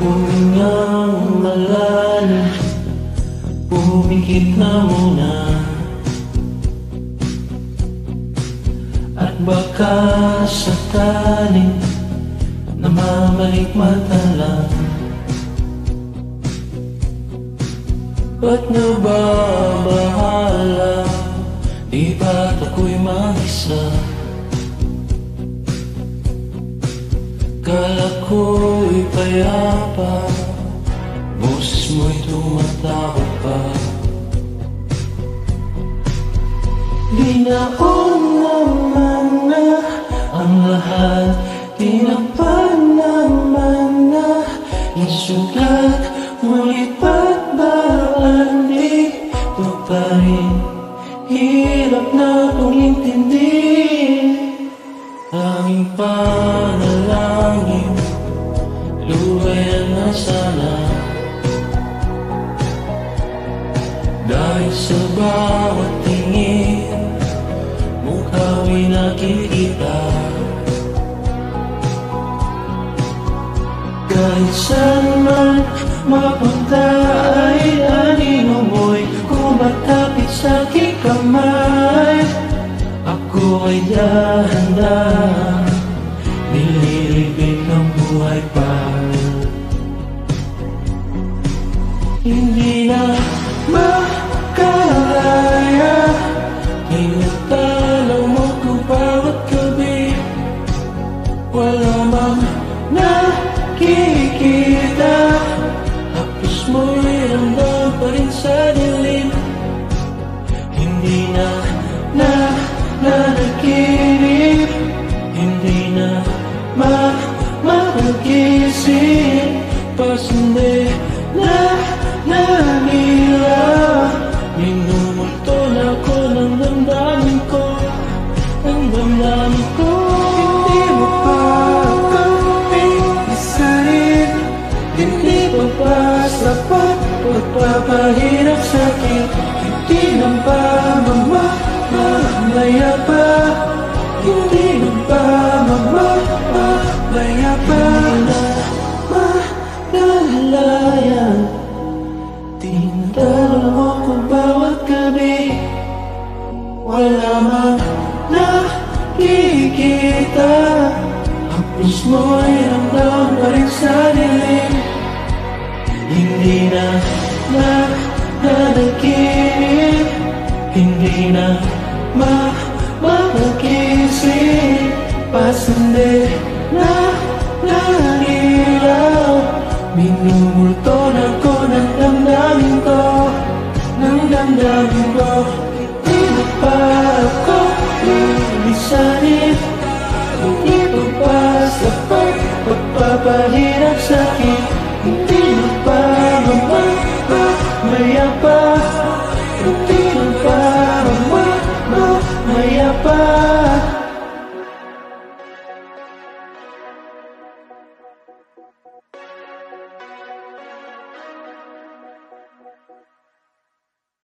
Humingang malalim, pumikit na muna, at baka sakaling namamalikmata lang. Ba't nababahala? Di ba't ako'y mag-isa? Kala ko'y payapa, boses mo'y tumatawag pa. Binaon naman na ang lahat, tinakpan naman na yung sugat, ngunit ba't ba andito pa rin? Hirap na kong intindihin. Aming panalangin, lubayan na sana, dahil sa bawat tingin mukha mo'y nakikita. Kahit saan man mapunta ay anino mo'y kumatapit sa aking kamay. Ako ay dahan-dahan nililibig ng buhay pa. Hindi na makalaya, tinatanaw mo ko bawat gabi. Wala mang nakikita, hapos mo'y ramdam pa rin sa dilim. Hindi na nanaginip, hindi na magising, pasende na nila. Minumulto na ko ng damdamin ko, ang damdamin ko. Hindi mo pa pag-isahin, hindi pa ba sapat pagpapahirap sa'kin? Hindi na ba mamamaya pa? Hindi na ba mamamaya pa? Malalayan, tinatalo mo ko bawat gabi. Wala mang nakikita, hapos mo'y ramdam pa rin sa dilim. Hindi na nanaginip, hindi na magising, pasende